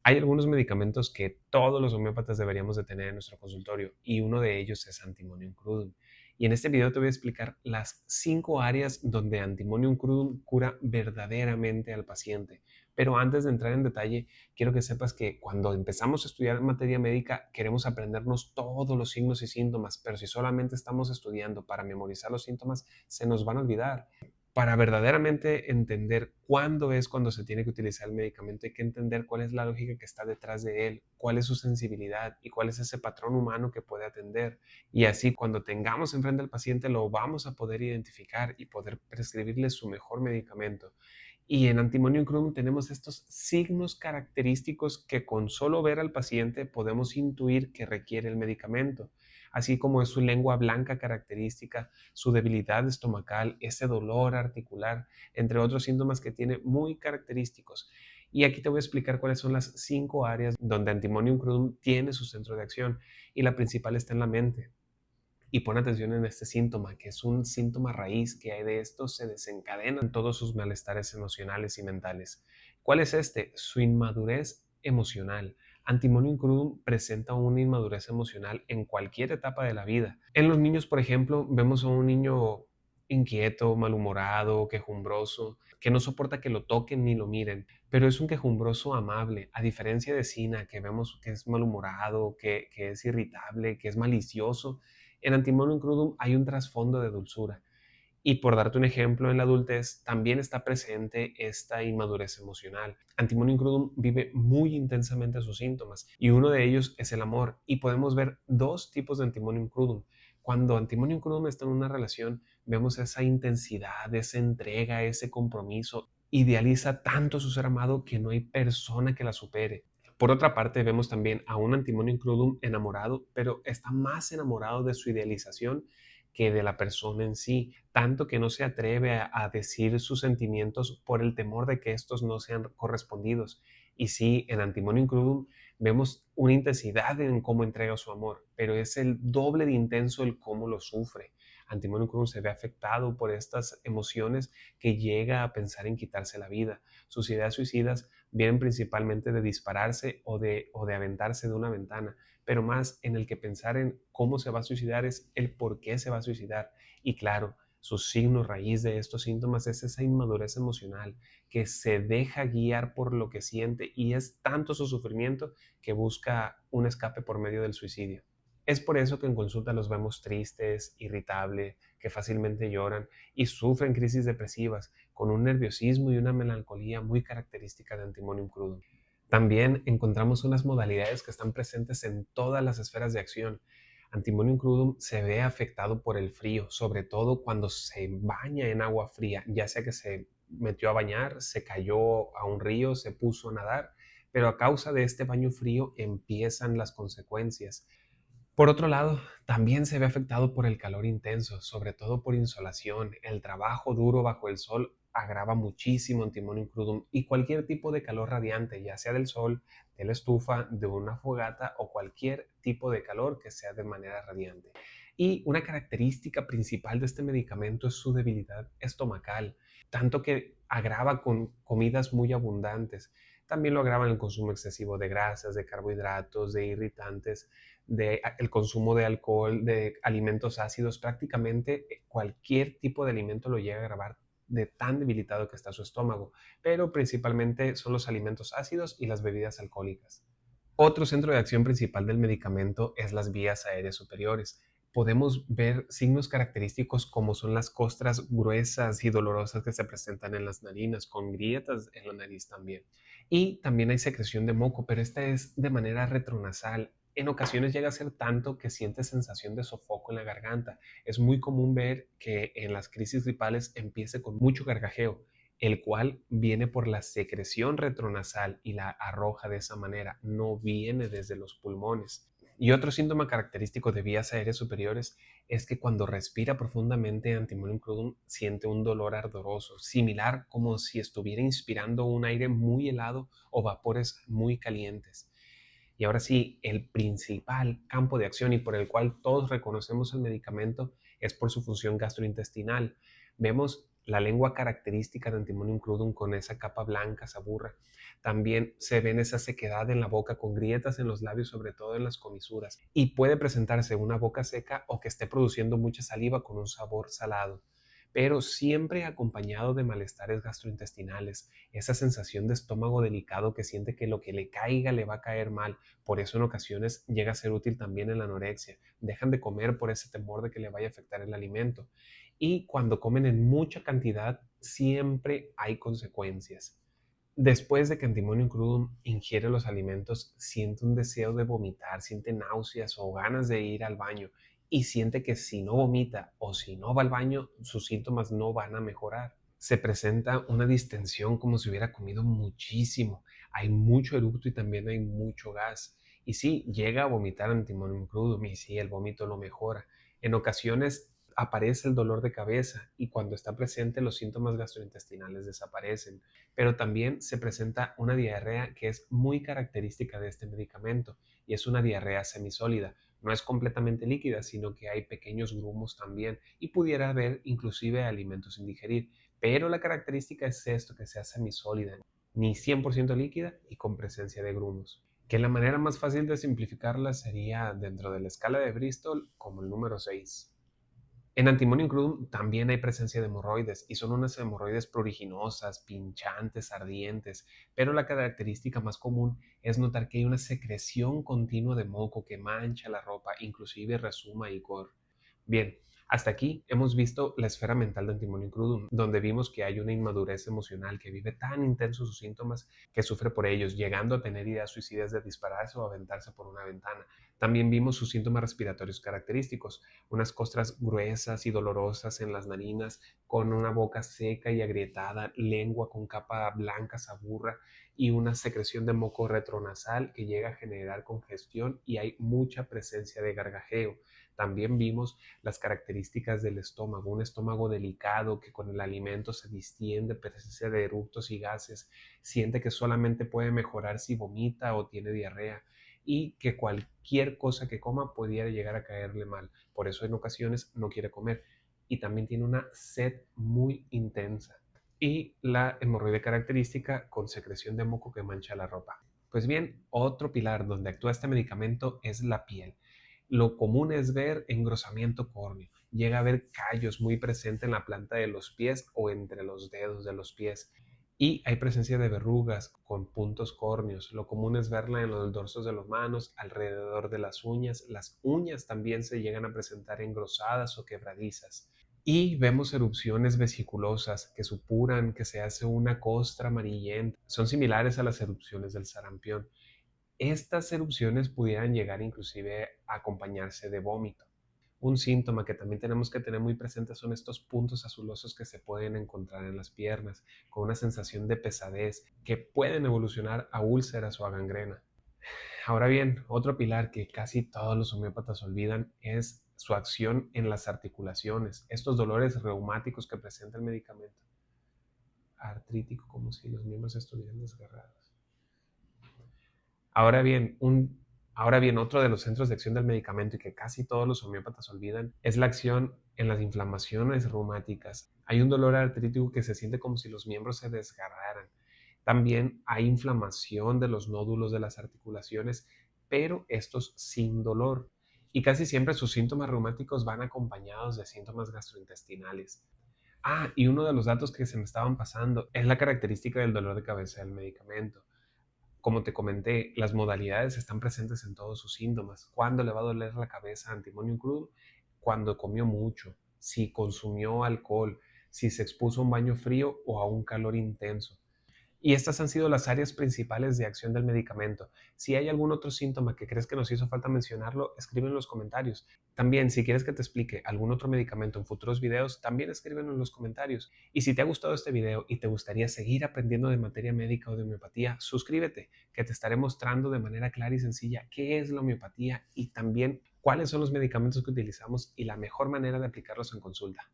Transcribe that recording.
Hay algunos medicamentos que todos los homeópatas deberíamos de tener en nuestro consultorio y uno de ellos es Antimonium crudum. Y en este video te voy a explicar las 5 áreas donde Antimonium crudum cura verdaderamente al paciente. Pero antes de entrar en detalle, quiero que sepas que cuando empezamos a estudiar materia médica queremos aprendernos todos los signos y síntomas, pero si solamente estamos estudiando para memorizar los síntomas, se nos van a olvidar. Para verdaderamente entender cuando se tiene que utilizar el medicamento, hay que entender cuál es la lógica que está detrás de él, cuál es su sensibilidad y cuál es ese patrón humano que puede atender. Y así, cuando tengamos enfrente al paciente, lo vamos a poder identificar y poder prescribirle su mejor medicamento. Y en Antimonium crudum tenemos estos signos característicos que con solo ver al paciente podemos intuir que requiere el medicamento, así como es su lengua blanca característica, su debilidad estomacal, ese dolor articular, entre otros síntomas que tiene muy característicos. Y aquí te voy a explicar cuáles son las 5 áreas donde Antimonium crudum tiene su centro de acción, y la principal está en la mente. Y pon atención en este síntoma, que es un síntoma raíz que hay de esto, se desencadenan todos sus malestares emocionales y mentales. ¿Cuál es este? Su inmadurez emocional. Antimonium crudum presenta una inmadurez emocional en cualquier etapa de la vida. En los niños, por ejemplo, vemos a un niño inquieto, malhumorado, quejumbroso, que no soporta que lo toquen ni lo miren, pero es un quejumbroso amable, a diferencia de Sina, que vemos que es malhumorado, que es irritable, que es malicioso. En Antimonium crudum hay un trasfondo de dulzura. Y por darte un ejemplo, en la adultez también está presente esta inmadurez emocional. Antimonium crudum vive muy intensamente sus síntomas y uno de ellos es el amor. Y podemos ver dos tipos de Antimonium crudum. Cuando Antimonium crudum está en una relación, vemos esa intensidad, esa entrega, ese compromiso. Idealiza tanto su ser amado que no hay persona que la supere. Por otra parte, vemos también a un Antimonium crudum enamorado, pero está más enamorado de su idealización que de la persona en sí, tanto que no se atreve a decir sus sentimientos por el temor de que estos no sean correspondidos. Y sí, en Antimonium crudum vemos una intensidad en cómo entrega su amor, pero es el doble de intenso el cómo lo sufre. Antimonium crudum se ve afectado por estas emociones que llega a pensar en quitarse la vida. Sus ideas suicidas vienen principalmente de dispararse o de aventarse de una ventana, pero más en el que pensar en cómo se va a suicidar es el por qué se va a suicidar. Y claro, sus signos raíz de estos síntomas es esa inmadurez emocional que se deja guiar por lo que siente y es tanto su sufrimiento que busca un escape por medio del suicidio. Es por eso que en consulta los vemos tristes, irritables, que fácilmente lloran y sufren crisis depresivas, con un nerviosismo y una melancolía muy característica de Antimonium crudum. También encontramos unas modalidades que están presentes en todas las esferas de acción. Antimonium crudum se ve afectado por el frío, sobre todo cuando se baña en agua fría, ya sea que se metió a bañar, se cayó a un río, se puso a nadar, pero a causa de este baño frío empiezan las consecuencias. Por otro lado, también se ve afectado por el calor intenso, sobre todo por insolación. El trabajo duro bajo el sol agrava muchísimo Antimonium crudum y cualquier tipo de calor radiante, ya sea del sol, de la estufa, de una fogata o cualquier tipo de calor que sea de manera radiante. Y una característica principal de este medicamento es su debilidad estomacal, tanto que agrava con comidas muy abundantes. También lo agrava en el consumo excesivo de grasas, de carbohidratos, de irritantes, el consumo de alcohol, de alimentos ácidos. Prácticamente cualquier tipo de alimento lo llega a agravar de tan debilitado que está su estómago, pero principalmente son los alimentos ácidos y las bebidas alcohólicas. Otro centro de acción principal del medicamento es las vías aéreas superiores. Podemos ver signos característicos como son las costras gruesas y dolorosas que se presentan en las narinas, con grietas en la nariz también. Y también hay secreción de moco, pero esta es de manera retronasal. En ocasiones llega a ser tanto que siente sensación de sofoco en la garganta. Es muy común ver que en las crisis gripales empiece con mucho gargajeo, el cual viene por la secreción retronasal y la arroja de esa manera, no viene desde los pulmones. Y otro síntoma característico de vías aéreas superiores es que cuando respira profundamente Antimonium crudum siente un dolor ardoroso, similar como si estuviera inspirando un aire muy helado o vapores muy calientes. Y ahora sí, el principal campo de acción y por el cual todos reconocemos el medicamento es por su función gastrointestinal. Vemos la lengua característica de Antimonium crudum con esa capa blanca saburra. También se ven esa sequedad en la boca con grietas en los labios, sobre todo en las comisuras. Y puede presentarse una boca seca o que esté produciendo mucha saliva con un sabor salado, pero siempre acompañado de malestares gastrointestinales, esa sensación de estómago delicado que siente que lo que le caiga le va a caer mal. Por eso en ocasiones llega a ser útil también en la anorexia. Dejan de comer por ese temor de que le vaya a afectar el alimento. Y cuando comen en mucha cantidad, siempre hay consecuencias. Después de que Antimonium crudum ingiere los alimentos, siente un deseo de vomitar, siente náuseas o ganas de ir al baño y siente que si no vomita o si no va al baño, sus síntomas no van a mejorar. Se presenta una distensión como si hubiera comido muchísimo. Hay mucho eructo y también hay mucho gas. Y sí, llega a vomitar Antimonium crudum y sí, el vómito lo mejora. En ocasiones aparece el dolor de cabeza y cuando está presente los síntomas gastrointestinales desaparecen, pero también se presenta una diarrea que es muy característica de este medicamento y es una diarrea semisólida. No es completamente líquida, sino que hay pequeños grumos también y pudiera haber inclusive alimentos sin digerir, pero la característica es esto, que sea semisólida, ni 100% líquida y con presencia de grumos. Que la manera más fácil de simplificarla sería dentro de la escala de Bristol como el número 6. En Antimonium crudum también hay presencia de hemorroides y son unas hemorroides pruriginosas, pinchantes, ardientes, pero la característica más común es notar que hay una secreción continua de moco que mancha la ropa, inclusive resuma y cor. Bien, hasta aquí hemos visto la esfera mental de Antimonium crudum, donde vimos que hay una inmadurez emocional, que vive tan intensos sus síntomas que sufre por ellos, llegando a tener ideas suicidas de dispararse o aventarse por una ventana. También vimos sus síntomas respiratorios característicos, unas costras gruesas y dolorosas en las narinas, con una boca seca y agrietada, lengua con capa blanca saburra y una secreción de moco retronasal que llega a generar congestión y hay mucha presencia de gargajeo. También vimos las características del estómago, un estómago delicado que con el alimento se distiende, presencia de eructos y gases, siente que solamente puede mejorar si vomita o tiene diarrea y que cualquier cosa que coma pudiera llegar a caerle mal. Por eso en ocasiones no quiere comer y también tiene una sed muy intensa. Y la hemorroide característica con secreción de moco que mancha la ropa. Pues bien, otro pilar donde actúa este medicamento es la piel. Lo común es ver engrosamiento córneo. Llega a haber callos muy presentes en la planta de los pies o entre los dedos de los pies. Y hay presencia de verrugas con puntos córneos. Lo común es verla en los dorsos de las manos, alrededor de las uñas. Las uñas también se llegan a presentar engrosadas o quebradizas. Y vemos erupciones vesiculosas que supuran, que se hace una costra amarillenta. Son similares a las erupciones del sarampión. Estas erupciones pudieran llegar inclusive a acompañarse de vómito. Un síntoma que también tenemos que tener muy presente son estos puntos azulosos que se pueden encontrar en las piernas, con una sensación de pesadez, que pueden evolucionar a úlceras o a gangrena. Ahora bien, otro pilar que casi todos los homeópatas olvidan es su acción en las articulaciones, estos dolores reumáticos que presenta el medicamento. Artrítico, como si los miembros estuvieran desgarrados. Ahora bien, otro de los centros de acción del medicamento y que casi todos los homeópatas olvidan es la acción en las inflamaciones reumáticas. Hay un dolor artrítico que se siente como si los miembros se desgarraran. También hay inflamación de los nódulos de las articulaciones, pero estos sin dolor. Y casi siempre sus síntomas reumáticos van acompañados de síntomas gastrointestinales. Y uno de los datos que se me estaban pasando es la característica del dolor de cabeza del medicamento. Como te comenté, las modalidades están presentes en todos sus síntomas. ¿Cuándo le va a doler la cabeza a Antimonium crudum? Cuando comió mucho, si consumió alcohol, si se expuso a un baño frío o a un calor intenso. Y estas han sido las áreas principales de acción del medicamento. Si hay algún otro síntoma que crees que nos hizo falta mencionarlo, escribe en los comentarios. También, si quieres que te explique algún otro medicamento en futuros videos, también escríbelo en los comentarios. Y si te ha gustado este video y te gustaría seguir aprendiendo de materia médica o de homeopatía, suscríbete, que te estaré mostrando de manera clara y sencilla qué es la homeopatía y también cuáles son los medicamentos que utilizamos y la mejor manera de aplicarlos en consulta.